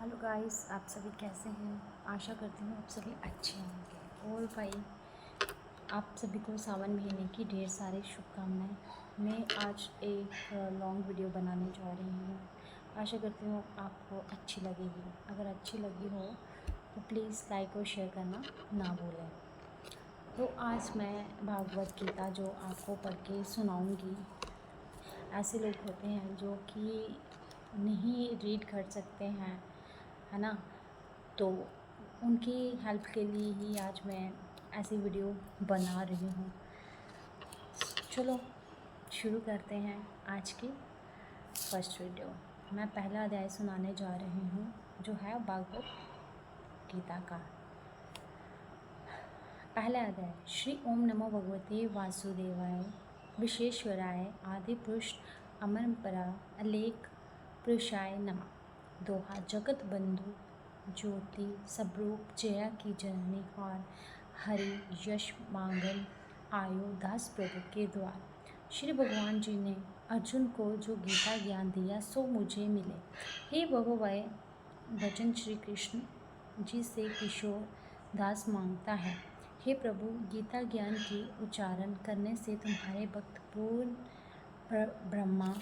Hello guys, आप सभी कैसे हैं। आशा करती हूँ आप सभी अच्छे होंगे। और भाई, आप सभी को सावन महीने की ढेर सारी शुभकामनाएं। मैं आज एक लॉन्ग वीडियो बनाने जा रही हूँ। आशा करती हूँ आपको अच्छी लगेगी। अगर अच्छी लगी हो तो प्लीज़ लाइक और शेयर करना ना भूलें। तो आज मैं भागवत गीता जो आपको पढ़ के सुनाऊँगी। ऐसे लोग होते हैं जो कि नहीं रीड कर सकते हैं, है ना। तो उनकी हेल्प के लिए ही आज मैं ऐसी वीडियो बना रही हूँ। चलो शुरू करते हैं आज की फर्स्ट वीडियो। मैं पहला अध्याय सुनाने जा रही हूँ जो है भागवत गीता का। पहला अध्याय। श्री ओम नमो भगवते वासुदेवाय विश्वेश्वराय आदि पुरुष अमर परा अलेख पुरुषाय नमः। दोहा। जगत बंधु ज्योति स्वरूप जया की जननी हार हरि यश मांगल आयु दास प्रभु के द्वार। श्री भगवान जी ने अर्जुन को जो गीता ज्ञान दिया सो मुझे मिले। हे भगवय भजन श्री कृष्ण जी से किशोर दास मांगता है। हे प्रभु, गीता ज्ञान की उच्चारण करने से तुम्हारे भक्त पूर्ण ब्रह्मा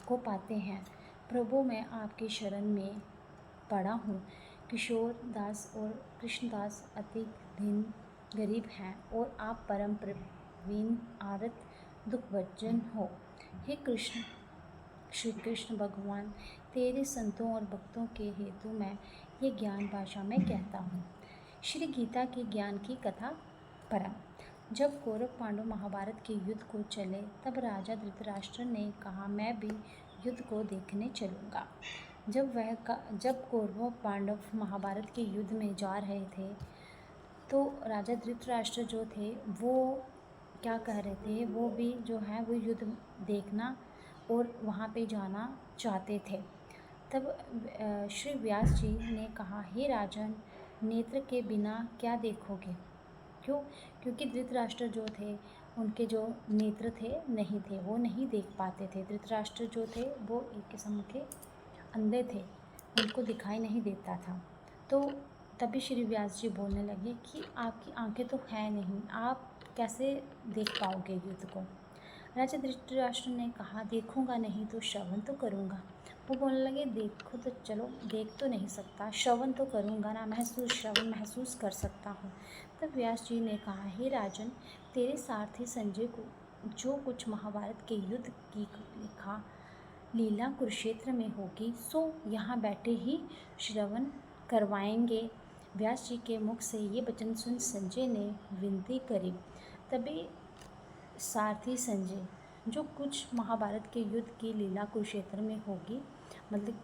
को पाते हैं। प्रभु, मैं आपकी शरण में पड़ा हूँ। किशोर दास और कृष्णदास अति दीन गरीब हैं और आप परम प्रवीण आरत दुखभंजन हो। हे कृष्ण, श्री कृष्ण भगवान, तेरे संतों और भक्तों के हेतु मैं ये ज्ञान भाषा में कहता हूँ। श्री गीता के ज्ञान की कथा परम। जब कौरव पांडव महाभारत के युद्ध को चले तब राजा धृतराष्ट्र ने कहा, मैं भी युद्ध को देखने चलूँगा। जब कौरव पांडव महाभारत के युद्ध में जा रहे थे तो राजा धृतराष्ट्र जो थे वो क्या कह रहे थे, वो भी जो है वो युद्ध देखना और वहाँ पे जाना चाहते थे। तब श्री व्यास जी ने कहा, हे राजन, नेत्र के बिना क्या देखोगे। क्यों? क्योंकि धृतराष्ट्र जो थे उनके जो नेत्र थे नहीं थे, वो नहीं देख पाते थे। धृतराष्ट्र जो थे वो एक किस्म के अंधे थे, उनको दिखाई नहीं देता था। तो तभी श्री व्यास जी बोलने लगे कि आपकी आंखें तो हैं नहीं, आप कैसे देख पाओगे युद्ध को। राजा धृतराष्ट्र ने कहा, देखूंगा नहीं तो श्रवण तो करूंगा। वो बोलने लगे, देखो तो चलो, देख तो नहीं सकता, श्रवण तो करूंगा ना, श्रवण महसूस कर सकता हूँ। तब व्यास जी ने कहा, हे राजन, तेरे सारथी संजय को जो कुछ महाभारत के युद्ध की लिखा लीला कुरुक्षेत्र में होगी सो यहाँ बैठे ही श्रवण करवाएंगे। व्यास जी के मुख से ये वचन सुन संजय ने विनती करी। तभी सारथी संजय जो कुछ महाभारत के युद्ध की लीला कुरुक्षेत्र में होगी, मतलब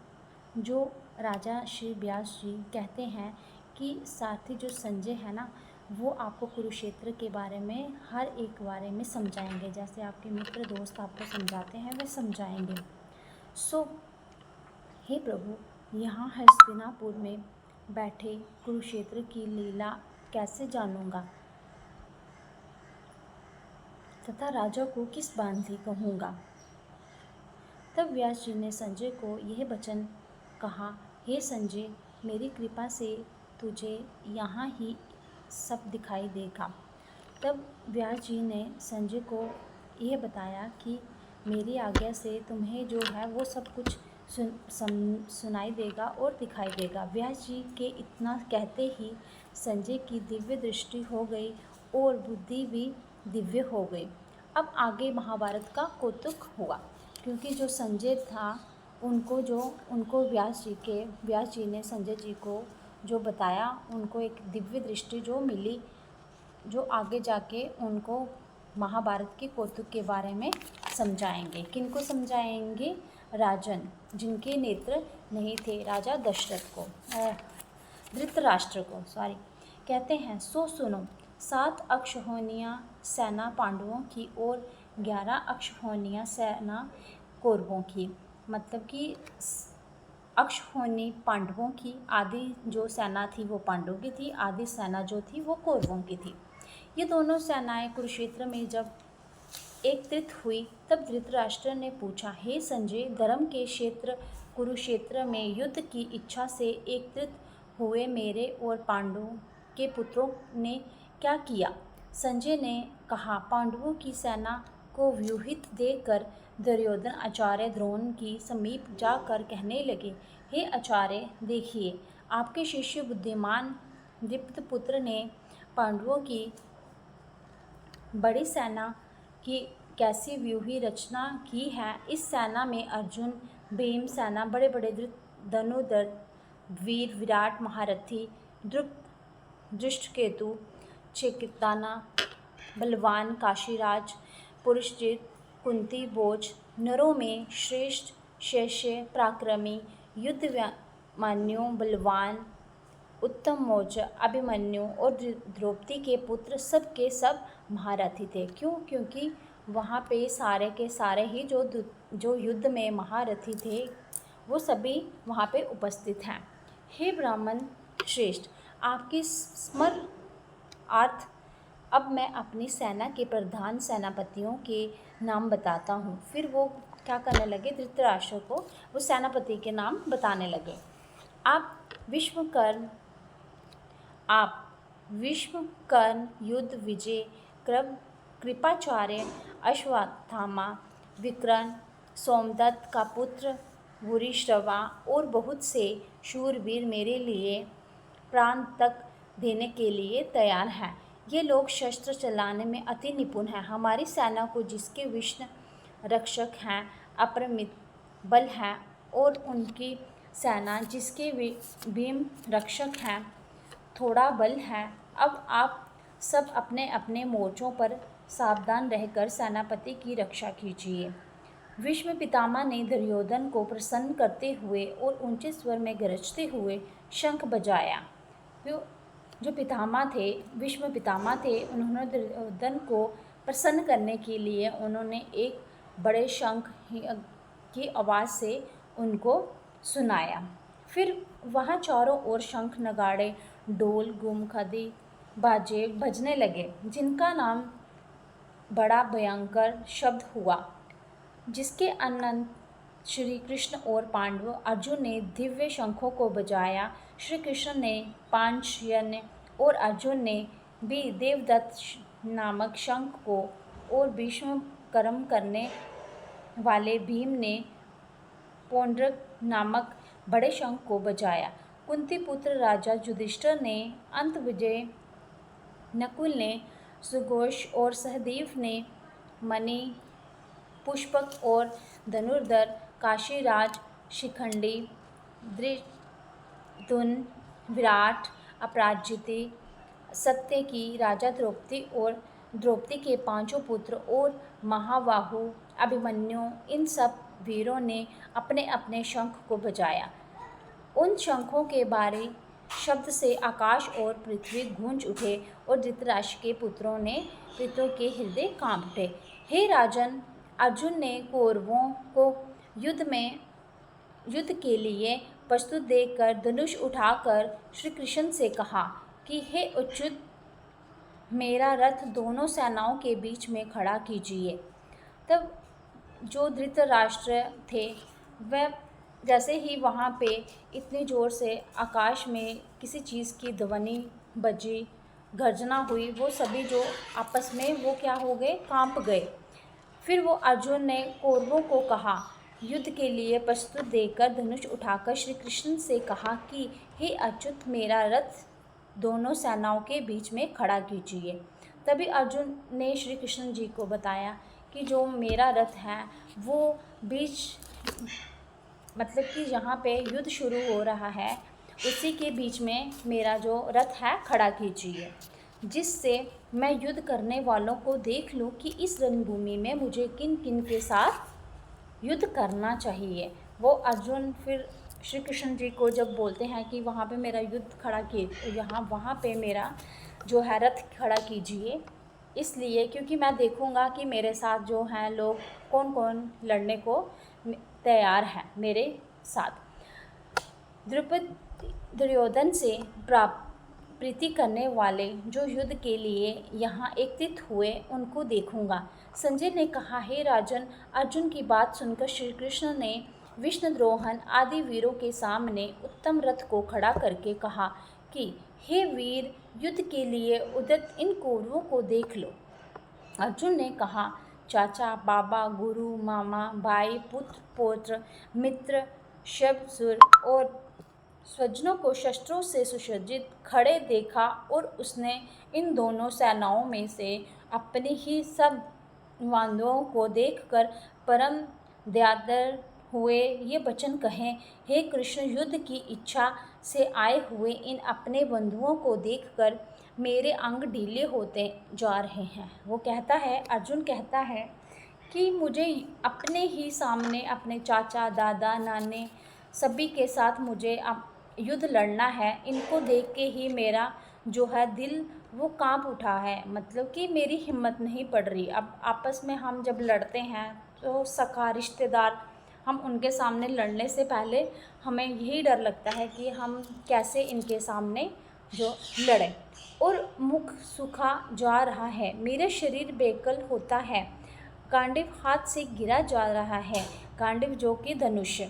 जो राजा श्री व्यास जी कहते हैं कि सारथी जो संजय है ना, वो आपको कुरुक्षेत्र के बारे में हर एक बारे में समझाएंगे, जैसे आपके मित्र दोस्त आपको समझाते हैं वे समझाएंगे। सो हे प्रभु, यहाँ हस्तिनापुर में बैठे कुरुक्षेत्र की लीला कैसे जानूंगा तथा राजा को किस भांति कहूँगा। तब व्यास जी ने संजय को यह वचन कहा, हे संजय, मेरी कृपा से तुझे यहाँ ही सब दिखाई देगा। तब व्यास जी ने संजय को यह बताया कि मेरी आज्ञा से तुम्हें जो है वो सब कुछ सुनाई देगा और दिखाई देगा। व्यास जी के इतना कहते ही संजय की दिव्य दृष्टि हो गई और बुद्धि भी दिव्य हो गई। अब आगे महाभारत का कौतुक हुआ, क्योंकि जो संजय था उनको व्यास जी ने संजय जी को जो बताया, उनको एक दिव्य दृष्टि जो मिली, जो आगे जाके उनको महाभारत के कौतुक के बारे में समझाएंगे। किनको समझाएंगे? राजन, जिनके नेत्र नहीं थे, राजा दशरथ को, धृतराष्ट्र को सॉरी। कहते हैं, सो सुनो, 7 अक्षौहिणी सेना पांडवों की और 11 अक्षौहिणी सेना कौरवों की। मतलब कि अक्षौहिणी पांडवों की आधी जो सेना थी वो पांडवों की थी, आधी सेना जो थी वो कौरवों की थी। ये दोनों सेनाएं कुरुक्षेत्र में जब एकत्रित हुई तब धृतराष्ट्र ने पूछा, हे संजय, धर्म के क्षेत्र कुरुक्षेत्र में युद्ध की इच्छा से एकत्रित हुए मेरे और पांडवों के पुत्रों ने क्या किया? संजय ने कहा। पांडवों की सेना को व्यूहित देखकर दुर्योधन आचार्य द्रोण की समीप जाकर कहने लगे, हे आचार्य, देखिए, आपके शिष्य बुद्धिमान दृप्तपुत्र ने पांडवों की बड़ी सेना की कैसी व्यूही रचना की है। इस सेना में अर्जुन, भीम सेना, बड़े बड़े धनुर्धर वीर, विराट महारथी, धृष्टकेतु, चिकिताना, बलवान काशीराज, पुरुषजित, कुंती भोज, नरों में श्रेष्ठ, शैश्य, पराक्रमी, युद्धमान्यु, बलवान, उत्तम मौज, अभिमन्यु और द्रौपदी के पुत्र सब के सब महारथी थे। क्यों? क्योंकि वहाँ पे सारे के सारे ही जो युद्ध में महारथी थे वो सभी वहाँ पे उपस्थित हैं। हे ब्राह्मण श्रेष्ठ, आपकी स्मरणार्थ अब मैं अपनी सेना के प्रधान सेनापतियों के नाम बताता हूँ। फिर वो क्या करने लगे? धृतराष्ट्र को वो सेनापति के नाम बताने लगे। आप विश्वकर्ण, युद्ध विजय, कृपाचार्य, अश्वत्थामा, विकर्ण, सोमदत्त का पुत्र भूरिश्रवा और बहुत से शूरवीर मेरे लिए प्राण तक देने के लिए तैयार हैं। ये लोग शस्त्र चलाने में अति निपुण हैं। हमारी सेना को जिसके विष्णु रक्षक हैं अपरिमित बल है और उनकी सेना जिसके भीम रक्षक हैं थोड़ा बल है। अब आप सब अपने अपने मोर्चों पर सावधान रहकर सेनापति की रक्षा कीजिए। भीष्म पितामह ने दुर्योधन को प्रसन्न करते हुए और ऊंचे स्वर में गरजते हुए शंख बजाया। जो पितामह थे, भीष्म पितामह थे, उन्होंने दुर्योधन को प्रसन्न करने के लिए उन्होंने एक बड़े शंख की आवाज़ से उनको सुनाया। फिर वहाँ चारों ओर शंख, नगाड़े, ढोल, गुमखदी, बाजे बजने लगे, जिनका नाम बड़ा भयंकर शब्द हुआ, जिसके अनंत श्री कृष्ण और पांडव अर्जुन ने दिव्य शंखों को बजाया। श्री कृष्ण ने पांचजन्य और अर्जुन ने भी देवदत्त नामक शंख को और भीष्म कर्म करने वाले भीम ने पौंड्रक नामक बड़े शंख को बजाया। कुंती पुत्र राजा युधिष्ठिर ने, अंत विजय नकुल ने, सुघोष और सहदेव ने, मणि, पुष्पक और धनुर्धर, काशीराज, शिखंडी, धृष्टद्युम्न, विराट, अपराजिति, सत्यकी, राजा द्रौपदी और द्रौपदी के पांचों पुत्र और महाबाहु अभिमन्यु, इन सब वीरों ने अपने अपने शंख को बजाया। उन शंखों के बारी शब्द से आकाश और पृथ्वी गूंज उठे और धृतराष्ट्र के पुत्रों के हृदय कांप उठे। हे राजन, अर्जुन ने कौरवों को युद्ध के लिए प्रस्तुत देखकर धनुष उठाकर श्री कृष्ण से कहा कि हे अच्युत, मेरा रथ दोनों सेनाओं के बीच में खड़ा कीजिए। तब जो धृतराष्ट्र थे वह जैसे ही वहाँ पे इतनी ज़ोर से आकाश में किसी चीज़ की ध्वनि बजी, गर्जना हुई, वो सभी जो आपस में वो क्या हो गए? कांप गए। फिर वो अर्जुन ने कौरवों को कहा, युद्ध के लिए प्रस्तुत देकर धनुष उठाकर श्री कृष्ण से कहा कि हे अच्युत, मेरा रथ दोनों सेनाओं के बीच में खड़ा कीजिए। तभी अर्जुन ने श्री कृष्ण जी को बताया कि जो मेरा रथ है वो मतलब कि यहाँ पे युद्ध शुरू हो रहा है, उसी के बीच में मेरा जो रथ है खड़ा कीजिए, जिससे मैं युद्ध करने वालों को देख लूँ कि इस रणभूमि में मुझे किन किन के साथ युद्ध करना चाहिए। वो अर्जुन फिर श्री कृष्ण जी को जब बोलते हैं कि वहाँ पे मेरा युद्ध खड़ा कीजिए, वहाँ पे मेरा जो है रथ खड़ा कीजिए, इसलिए क्योंकि मैं देखूँगा कि मेरे साथ जो हैं लोग कौन कौन लड़ने को तैयार है मेरे साथ। दुर्योधन से प्रीति करने वाले जो युद्ध के लिए यहाँ एकत्रित हुए उनको देखूंगा। संजय ने कहा, हे राजन, अर्जुन की बात सुनकर श्री कृष्ण ने विष्णुद्रोहन आदि वीरों के सामने उत्तम रथ को खड़ा करके कहा कि हे वीर, युद्ध के लिए उद्यत इन कौरवों को देख लो। अर्जुन ने कहा, चाचा, बाबा, गुरु, मामा, भाई, पुत्र, पौत्र, मित्र, शब्द और स्वजनों को शस्त्रों से सुसज्जित खड़े देखा और उसने इन दोनों सेनाओं में से अपने ही सब बंधुओं को देखकर परम दयादर हुए ये वचन कहे, हे कृष्ण, युद्ध की इच्छा से आए हुए इन अपने बंधुओं को देखकर मेरे अंग ढीले होते जा रहे हैं। वो कहता है, अर्जुन कहता है कि मुझे अपने ही सामने अपने चाचा, दादा, नाने सभी के साथ मुझे अब युद्ध लड़ना है। इनको देख के ही मेरा जो है दिल वो कांप उठा है, मतलब कि मेरी हिम्मत नहीं पड़ रही। अब आपस में हम जब लड़ते हैं तो सखा रिश्तेदार, हम उनके सामने लड़ने से पहले हमें यही डर लगता है कि हम कैसे इनके सामने जो लड़ें। और मुख सूखा जा रहा है, मेरा शरीर बेकल होता है, गांडीव हाथ से गिरा जा रहा है, गांडीव जो कि धनुष।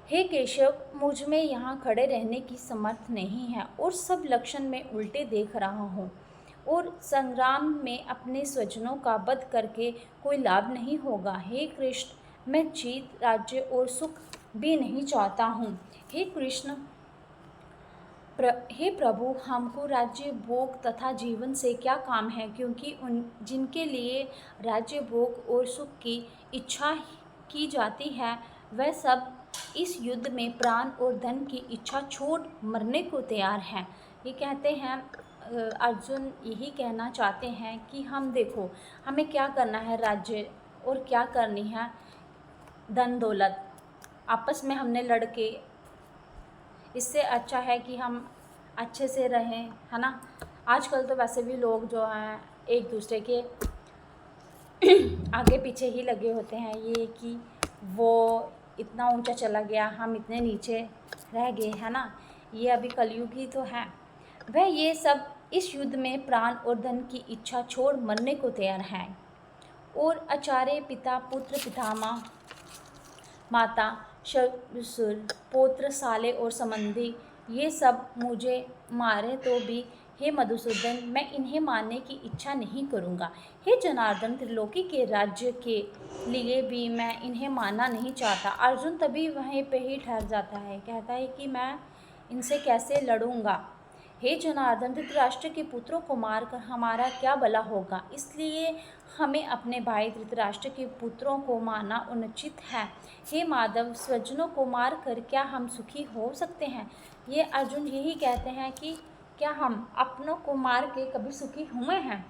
हे केशव, मुझ में यहाँ खड़े रहने की समर्थ नहीं है और सब लक्षण में उल्टे देख रहा हूँ और संग्राम में अपने स्वजनों का वध करके कोई लाभ नहीं होगा। हे कृष्ण, मैं जीत, राज्य और सुख भी नहीं चाहता हूँ। हे कृष्ण, हे प्रभु, हमको राज्य भोग तथा जीवन से क्या काम है, क्योंकि उन जिनके लिए राज्य भोग और सुख की इच्छा की जाती है वह सब इस युद्ध में प्राण और धन की इच्छा छोड़ मरने को तैयार हैं। ये कहते हैं अर्जुन यही कहना चाहते हैं कि हम देखो, हमें क्या करना है, राज्य और क्या करनी है धन दौलत, आपस में हमने लड़के, इससे अच्छा है कि हम अच्छे से रहें, है ना। आजकल तो वैसे भी लोग जो हैं एक दूसरे के आगे पीछे ही लगे होते हैं, ये कि वो इतना ऊंचा चला गया, हम इतने नीचे रह गए, है ना। ये अभी कलयुग ही तो है। वह ये सब इस युद्ध में प्राण और धन की इच्छा छोड़ मरने को तैयार हैं। और आचार्य, पिता, पुत्र, पितामह, माता, ससुर, पौत्र, साले और संबंधी, ये सब मुझे मारे तो भी हे मधुसूदन, मैं इन्हें मारने की इच्छा नहीं करूँगा। हे जनार्दन, त्रिलोकी के राज्य के लिए भी मैं इन्हें मारना नहीं चाहता। अर्जुन तभी वहीं पे ही ठहर जाता है, कहता है कि मैं इनसे कैसे लड़ूंगा। हे जनार्दन, धृतराष्ट्र के पुत्रों को मारकर हमारा क्या भला होगा, इसलिए हमें अपने भाई धृतराष्ट्र के पुत्रों को मारना अनुचित है। हे माधव, स्वजनों को मारकर क्या हम सुखी हो सकते हैं। ये अर्जुन यही कहते हैं कि क्या हम अपनों को मार के कभी सुखी हुए हैं।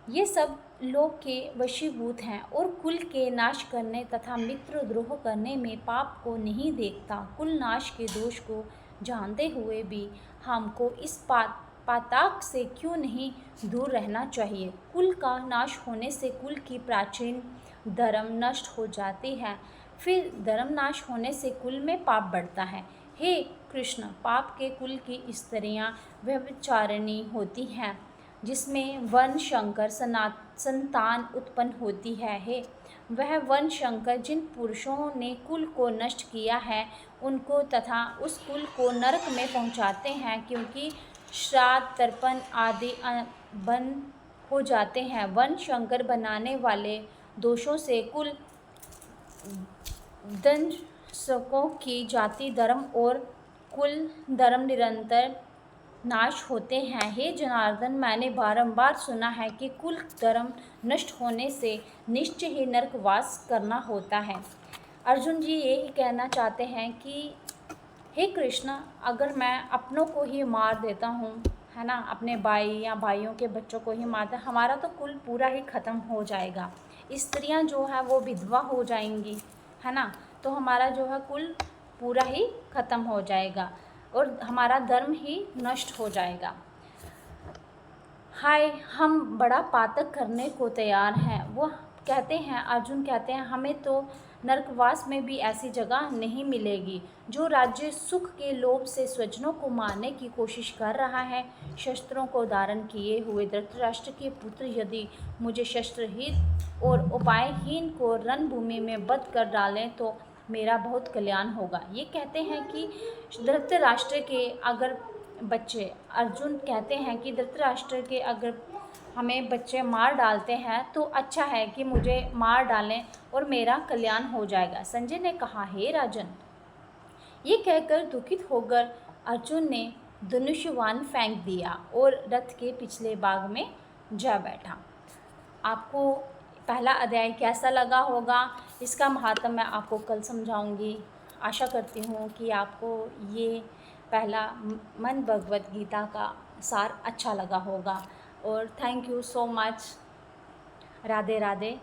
ये सब लोग के वशीभूत हैं और कुल के नाश करने तथा मित्र द्रोह करने में पाप को नहीं देखता। कुल नाश के दोष को जानते हुए भी हमको इस पातक से क्यों नहीं दूर रहना चाहिए। कुल का नाश होने से कुल की प्राचीन धर्म नष्ट हो जाती है, फिर धर्म नाश होने से कुल में पाप बढ़ता है। हे कृष्ण, पाप के कुल की स्त्रियां व्यभिचारिणी होती हैं, जिसमें वन शंकर संतान उत्पन्न होती है। हे वह वन शंकर जिन पुरुषों ने कुल को नष्ट किया है उनको तथा उस कुल को नरक में पहुंचाते हैं, क्योंकि श्राद्ध, तर्पण आदि बंद हो जाते हैं। वन शंकर बनाने वाले दोषों से कुल दंशकों की जाति धर्म और कुल धर्म निरंतर नाश होते हैं। हे जनार्दन, मैंने बारंबार सुना है कि कुल धर्म नष्ट होने से निश्चय ही नरकवास करना होता है। अर्जुन जी यही कहना चाहते हैं कि हे कृष्ण, अगर मैं अपनों को ही मार देता हूँ, है ना, अपने भाई या भाइयों के बच्चों को ही मारता, हमारा तो कुल पूरा ही ख़त्म हो जाएगा। स्त्रियाँ जो है वो विधवा हो जाएंगी, है ना, तो हमारा जो है कुल पूरा ही ख़त्म हो जाएगा और हमारा धर्म ही नष्ट हो जाएगा। हाय, हम बड़ा पातक करने को तैयार हैं। वो कहते हैं, अर्जुन कहते हैं, हमें तो नरकवास में भी ऐसी जगह नहीं मिलेगी। जो राज्य सुख के लोभ से स्वजनों को मारने की कोशिश कर रहा है, शस्त्रों को धारण किए हुए धृतराष्ट्र के पुत्र यदि मुझे शस्त्रहीन और उपायहीन को रणभूमि में बंद कर डालें तो मेरा बहुत कल्याण होगा। ये कहते हैं कि धृतराष्ट्र के अगर बच्चे, अर्जुन कहते हैं कि धृतराष्ट्र के अगर हमें बच्चे मार डालते हैं तो अच्छा है कि मुझे मार डालें और मेरा कल्याण हो जाएगा। संजय ने कहा, हे राजन। ये कहकर दुखित होकर अर्जुन ने धनुष्यबाण फेंक दिया और रथ के पिछले भाग में जा बैठा। आपको पहला अध्याय कैसा लगा होगा, इसका महात्म मैं आपको कल समझाऊंगी। आशा करती हूँ कि आपको ये पहला मन भगवत गीता का सार अच्छा लगा होगा। और thank you so much. Radhe Radhe.